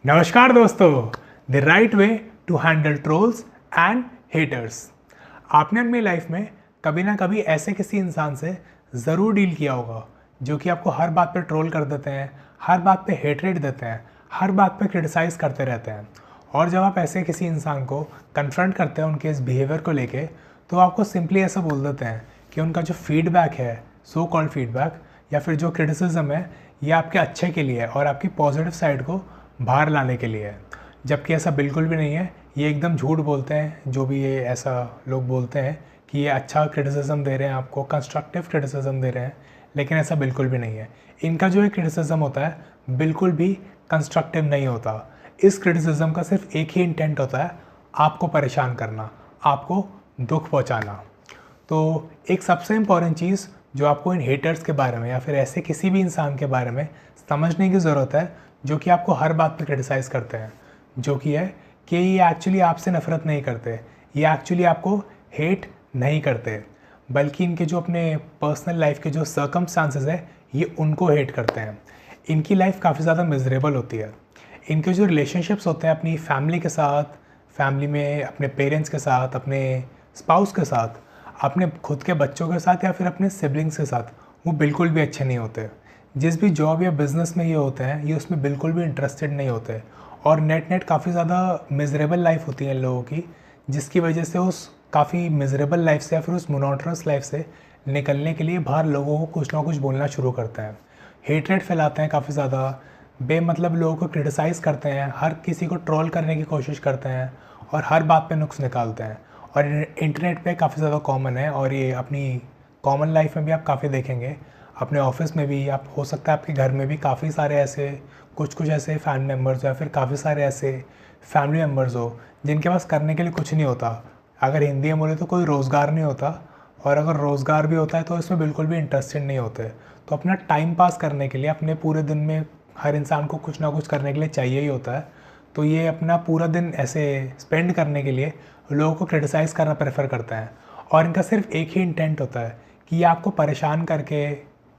नमस्कार दोस्तों, the right way to handle trolls and haters. आपने अपनी लाइफ में कभी ना कभी ऐसे किसी इंसान से ज़रूर डील किया होगा जो कि आपको हर बात पे ट्रोल कर देते हैं, हर बात पे हेटरेट देते हैं, हर बात पे क्रिटिसाइज़ करते रहते हैं। और जब आप ऐसे किसी इंसान को कन्फ्रंट करते हैं उनके इस बिहेवियर को लेके, तो आपको सिंपली ऐसा बोल देते हैं कि उनका जो फीडबैक है, सो कॉल्ड फीडबैक या फिर जो क्रिटिसिज्म है, ये आपके अच्छे के लिए है और आपकी पॉजिटिव साइड को बाहर लाने के लिए है। जबकि ऐसा बिल्कुल भी नहीं है। ये एकदम झूठ बोलते हैं जो भी ये ऐसा लोग बोलते हैं कि ये अच्छा क्रिटिसिज्म दे रहे हैं, आपको कंस्ट्रक्टिव क्रिटिसिज्म दे रहे हैं, लेकिन ऐसा बिल्कुल भी नहीं है। इनका जो एक क्रिटिसिज्म होता है बिल्कुल भी कंस्ट्रक्टिव नहीं होता। इस क्रिटिसिज्म का सिर्फ एक ही इंटेंट होता है, आपको परेशान करना, आपको दुख पहुंचाना। तो एक सबसे इम्पॉर्टेंट चीज़ जो आपको इन हेटर्स के बारे में या फिर ऐसे किसी भी इंसान के बारे में समझने की ज़रूरत है जो कि आपको हर बात पे क्रिटिसाइज़ करते हैं, जो कि है कि ये एक्चुअली आपसे नफ़रत नहीं करते, ये एक्चुअली आपको हेट नहीं करते, बल्कि इनके जो अपने पर्सनल लाइफ के जो सर्कमस्टांसेस है ये उनको हेट करते हैं। इनकी लाइफ काफ़ी ज़्यादा मिजरेबल होती है। इनके जो रिलेशनशिप्स होते हैं अपनी फैमिली के साथ, फैमिली में अपने पेरेंट्स के साथ, अपने स्पाउस के साथ, अपने खुद के बच्चों के साथ या फिर अपने सिबलिंग्स के साथ, वो बिल्कुल भी अच्छे नहीं होते। जिस भी जॉब या बिज़नेस में ये होते हैं ये उसमें बिल्कुल भी इंटरेस्टेड नहीं होते और नेट काफ़ी ज़्यादा मिजरेबल लाइफ होती है इन लोगों की, जिसकी वजह से उस काफ़ी मिजरेबल लाइफ से या फिर उस मोनोटोनस लाइफ से निकलने के लिए बाहर लोगों को कुछ ना कुछ बोलना शुरू करते हैं, हेटरेट फैलाते हैं, काफ़ी ज़्यादा बेमतलब लोगों को क्रिटिसाइज़ करते हैं, हर किसी को ट्रोल करने की कोशिश करते हैं और हर बात पे नुक्स निकालते हैं। और इंटरनेट पे काफ़ी ज़्यादा कॉमन है और ये अपनी कॉमन लाइफ में भी आप काफ़ी देखेंगे, अपने ऑफिस में भी, आप हो सकता है आपके घर में भी काफ़ी सारे ऐसे कुछ ऐसे फैमिली मेम्बर्स हो या फिर काफ़ी सारे ऐसे फैमिली मेम्बर्स हो जिनके पास करने के लिए कुछ नहीं होता। अगर हिंदी में बोले तो कोई रोज़गार नहीं होता, और अगर रोज़गार भी होता है तो इसमें बिल्कुल भी इंटरेस्टेड नहीं होते। तो अपना टाइम पास करने के लिए अपने पूरे दिन में हर इंसान को कुछ ना कुछ करने के लिए चाहिए ही होता है। तो ये अपना पूरा दिन ऐसे स्पेंड करने के लिए लोगों को क्रिटिसाइज़ करना प्रेफर करता है और इनका सिर्फ एक ही इंटेंट होता है कि ये आपको परेशान करके,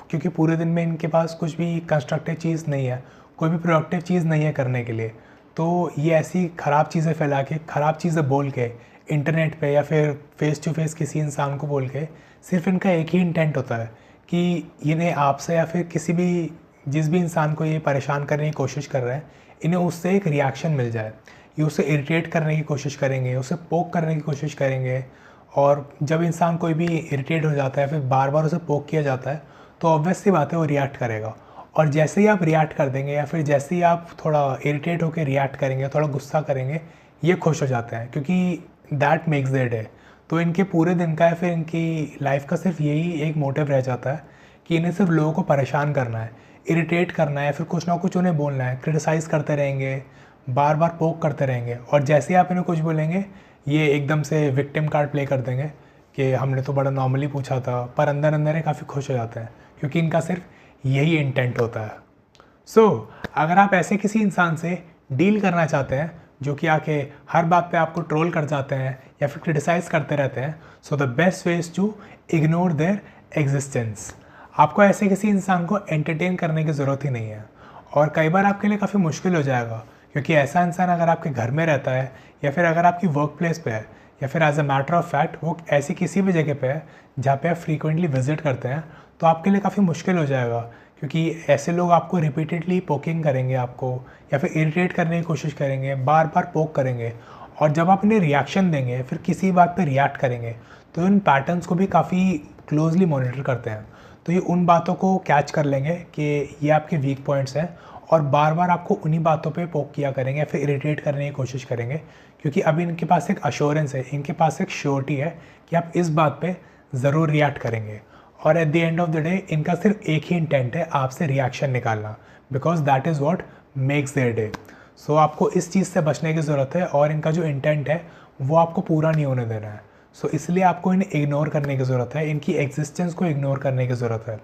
क्योंकि पूरे दिन में इनके पास कुछ भी कंस्ट्रक्टिव चीज़ नहीं है, कोई भी प्रोडक्टिव चीज़ नहीं है करने के लिए, तो ये ऐसी ख़राब चीज़ें फैला के, ख़राब चीज़ें बोल के इंटरनेट पे या फिर फेस टू फेस किसी इंसान को बोल के, सिर्फ इनका एक ही इंटेंट होता है कि इन्हें आपसे या फिर किसी भी जिस भी इंसान को ये परेशान करने की कोशिश कर रहे हैं, इन्हें उससे एक रिएक्शन मिल जाए। ये उसे इरिटेट करने की कोशिश करेंगे, उसे पोक करने की कोशिश करेंगे, और जब इंसान कोई भी इरिटेट हो जाता है फिर बार बार उसे पोक किया जाता है तो ऑब्वियस सी बात है वो रिएक्ट करेगा। और जैसे ही आप रिएक्ट कर देंगे या फिर जैसे ही आप थोड़ा इरिटेट होकर रिएक्ट करेंगे, थोड़ा गुस्सा करेंगे, ये खुश हो जाते हैं क्योंकि दैट मेक्स देयर डे। तो इनके पूरे दिन का या फिर इनकी लाइफ का सिर्फ यही एक मोटिव रह जाता है कि इन्हें सिर्फ लोगों को परेशान करना है, इरिटेट करना है या फिर कुछ ना कुछ उन्हें बोलना है, क्रिटिसाइज़ करते रहेंगे, बार बार पोक करते रहेंगे। और जैसे ही आप इन्हें कुछ बोलेंगे ये एकदम से विक्टिम कार्ड प्ले कर देंगे कि हमने तो बड़ा नॉर्मली पूछा था, पर अंदर अंदर ये काफ़ी खुश हो जाते हैं क्योंकि इनका सिर्फ यही इंटेंट होता है। अगर आप ऐसे किसी इंसान से डील करना चाहते हैं जो कि आके हर बात पे आपको ट्रोल कर जाते हैं या फिर क्रिटिसाइज़ करते रहते हैं, so the best way is to ignore their existence. आपको ऐसे किसी इंसान को एंटरटेन करने की ज़रूरत ही नहीं है। और कई बार आपके लिए काफ़ी मुश्किल हो जाएगा क्योंकि ऐसा इंसान अगर आपके घर में रहता है या फिर अगर आपकी वर्क प्लेस पे है या फिर as a matter of fact वो ऐसी किसी भी जगह पे है जहाँ पे आप फ्रीक्वेंटली विजिट करते हैं, तो आपके लिए काफ़ी मुश्किल हो जाएगा क्योंकि ऐसे लोग आपको रिपीटेडली पोकिंग करेंगे आपको या फिर इरिटेट करने की कोशिश करेंगे, बार बार पोक करेंगे, और जब आप इन्हें रिएक्शन देंगे, फिर किसी बात पे रिएक्ट करेंगे, तो इन पैटर्न्स को भी काफ़ी क्लोजली मॉनिटर करते हैं। तो ये उन बातों को कैच कर लेंगे कि ये आपके वीक पॉइंट्स हैं और बार बार आपको उन्हीं बातों पे पोक किया करेंगे या फिर इरिटेट करने की कोशिश करेंगे, क्योंकि अभी इनके पास एक अश्योरेंस है, इनके पास एक श्योरिटी है कि आप इस बात पे ज़रूर रिएक्ट करेंगे। और at the end of the day इनका सिर्फ एक ही इंटेंट है, आपसे रिएक्शन निकालना, because that is what makes their day. So आपको इस चीज़ से बचने की ज़रूरत है और इनका जो इंटेंट है वो आपको पूरा नहीं होने देना है। सो इसलिए आपको इन्हें इग्नोर करने की ज़रूरत है, इनकी एग्जिस्टेंस को इग्नोर करने की ज़रूरत है।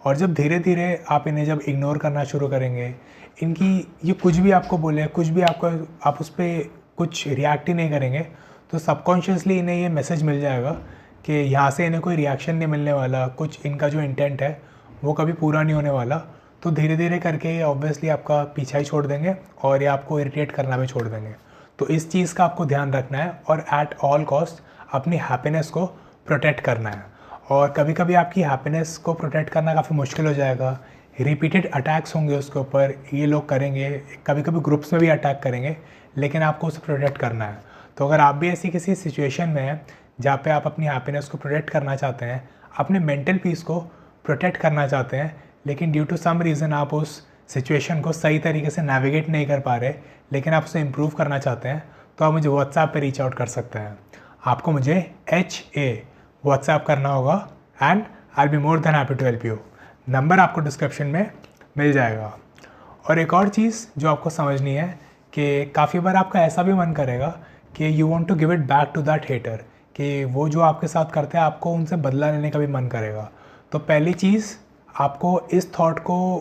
और जब धीरे धीरे आप इन्हें जब इग्नोर करना शुरू करेंगे, इनकी ये कुछ भी आपको बोले, कुछ भी आपको, आप उस पर कुछ रिएक्ट ही नहीं करेंगे, तो सबकॉन्शियसली इन्हें ये मैसेज मिल जाएगा कि यहाँ से इन्हें कोई रिएक्शन नहीं मिलने वाला, कुछ इनका जो इंटेंट है वो कभी पूरा नहीं होने वाला। तो धीरे धीरे करके ये ऑब्वियसली आपका पीछा ही छोड़ देंगे और ये आपको इरिटेट करना भी छोड़ देंगे। तो इस चीज़ का आपको ध्यान रखना है और एट ऑल कॉस्ट अपनी हैप्पीनेस को प्रोटेक्ट करना है। और कभी कभी आपकी हैप्पीनेस को प्रोटेक्ट करना काफ़ी मुश्किल हो जाएगा, रिपीटेड अटैक्स होंगे उसके ऊपर, ये लोग करेंगे, कभी कभी ग्रुप्स में भी अटैक करेंगे, लेकिन आपको उसे प्रोटेक्ट करना है। तो अगर आप भी ऐसी किसी सिचुएशन में हैं जहाँ पे आप अपनी हैप्पीनेस को प्रोटेक्ट करना चाहते हैं, अपने मेंटल पीस को प्रोटेक्ट करना चाहते हैं, लेकिन ड्यू टू सम रीज़न आप उस सिचुएशन को सही तरीके से नेविगेट नहीं कर पा रहे, लेकिन आप उसे इम्प्रूव करना चाहते हैं, तो आप मुझे व्हाट्सएप पे रीच आउट कर सकते हैं। आपको मुझे HA व्हाट्सएप करना होगा and I will be more than happy to help you. Number आपको डिस्क्रिप्शन में मिल जाएगा। और एक और चीज़ जो आपको समझनी है कि काफ़ी बार आपका ऐसा भी मन करेगा कि you want to give it back to that hater, कि वो जो आपके साथ करते हैं आपको उनसे बदला लेने का भी मन करेगा। तो पहली चीज़ आपको इस थॉट को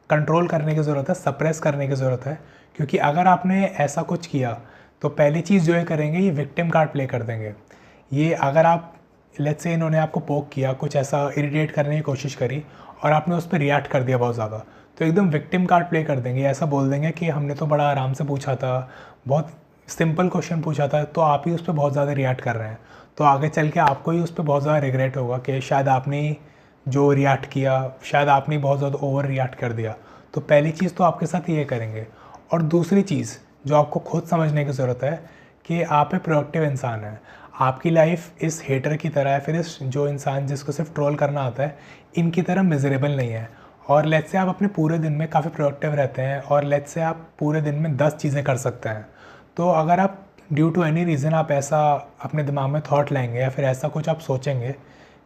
कंट्रोल करने की ज़रूरत है, सप्रेस करने की ज़रूरत है, क्योंकि अगर आपने ऐसा कुछ किया तो पहली चीज़ जो ये करेंगे, ये विक्टिम कार्ड प्ले कर देंगे। ये अगर आप लेट्स से इन्होंने आपको पोक किया, कुछ ऐसा इरिटेट करने की कोशिश करी और आपने उस पर रिएक्ट कर दिया बहुत ज़्यादा, तो एकदम विक्टिम कार्ड प्ले कर देंगे। ऐसा बोल देंगे कि हमने तो बड़ा आराम से पूछा था, बहुत सिंपल क्वेश्चन पूछा था, तो आप ही उस पर बहुत ज़्यादा रिएक्ट कर रहे हैं। तो आगे चल के आपको ही उस पर बहुत ज़्यादा रिग्रेट होगा कि शायद आपने जो रिएक्ट किया, शायद आपने बहुत ज़्यादा ओवर रिएक्ट कर दिया। तो पहली चीज़ तो आपके साथ ये करेंगे। और दूसरी चीज़ जो आपको खुद समझने की ज़रूरत है कि आप एक प्रोडक्टिव इंसान हैं। आपकी लाइफ इस हेटर की तरह है, फिर इस जो इंसान जिसको सिर्फ ट्रोल करना आता है, इनकी तरह मिजरेबल नहीं है। और लेट्स से आप अपने पूरे दिन में काफ़ी प्रोडक्टिव रहते हैं और लेट्स से आप पूरे दिन में 10 चीज़ें कर सकते हैं। तो अगर आप ड्यू टू एनी रीज़न आप ऐसा अपने दिमाग में थॉट लाएंगे या फिर ऐसा कुछ आप सोचेंगे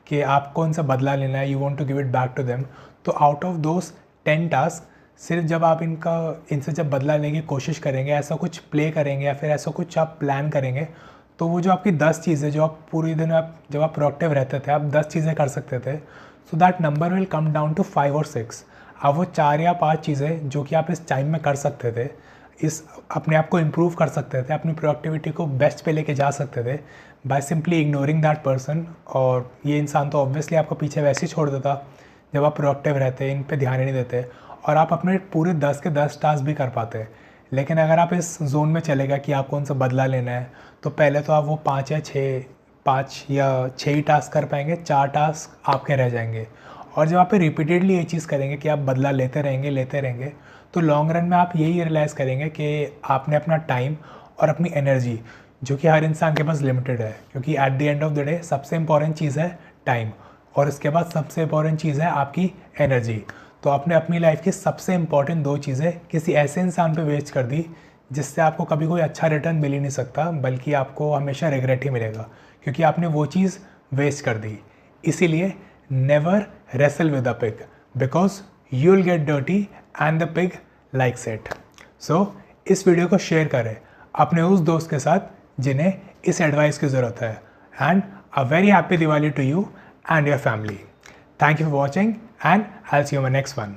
कि आपको उनसे बदला लेना है, you want to give it back to them, तो आउट ऑफ दोस 10 टास्क सिर्फ जब आप इनसे जब बदला लेने की कोशिश करेंगे, ऐसा कुछ प्ले करेंगे या फिर ऐसा कुछ आप प्लान करेंगे, तो वो जो आपकी 10 चीज़ें जो आप पूरे दिन जब आप प्रोडक्टिव रहते थे, आप 10 चीज़ें कर सकते थे, so that number will come down to 5 और 6। अब वो 4 या 5 चीज़ें जो कि आप इस टाइम में कर सकते थे, इस अपने आप को इम्प्रूव कर सकते थे, अपनी प्रोडक्टिविटी को बेस्ट पे लेके जा सकते थे by simply ignoring that person. और ये इंसान तो ऑब्वियसली आपको पीछे वैसे ही छोड़ देता जब आप प्रोडक्टिव रहते, इन पे ध्यान ही नहीं देते, और आप अपने पूरे 10 के 10 टास्क भी कर पाते। लेकिन अगर आप इस जोन में चलेगा कि आपको उनसे बदला लेना है, तो पहले तो आप वो 5 या 6 ही टास्क कर पाएंगे, 4 टास्क आपके रह जाएंगे। और जब आप रिपीटेडली ये चीज़ करेंगे कि आप बदला लेते रहेंगे, तो लॉन्ग रन में आप यही रियलाइज़ करेंगे कि आपने अपना टाइम और अपनी एनर्जी, जो कि हर इंसान के पास लिमिटेड है, क्योंकि eight the end of the day सबसे इंपॉर्टेंट चीज़ है टाइम, और इसके बाद सबसे इंपॉर्टेंट चीज़ है आपकी एनर्जी। तो आपने अपनी लाइफ की सबसे इंपॉर्टेंट 2 चीज़ें किसी ऐसे इंसान पे वेस्ट कर दी जिससे आपको कभी कोई अच्छा रिटर्न मिल ही नहीं सकता, बल्कि आपको हमेशा रिग्रेट ही मिलेगा, क्योंकि आपने वो चीज़ वेस्ट कर दी। इसीलिए never wrestle with a pig, because you will get dirty and the pig likes it. So इस वीडियो को शेयर करें अपने उस दोस्त के साथ जिन्हें इस एडवाइस की ज़रूरत है। And a very happy Diwali to you and your family. Thank you for watching, and I'll see you in my next one.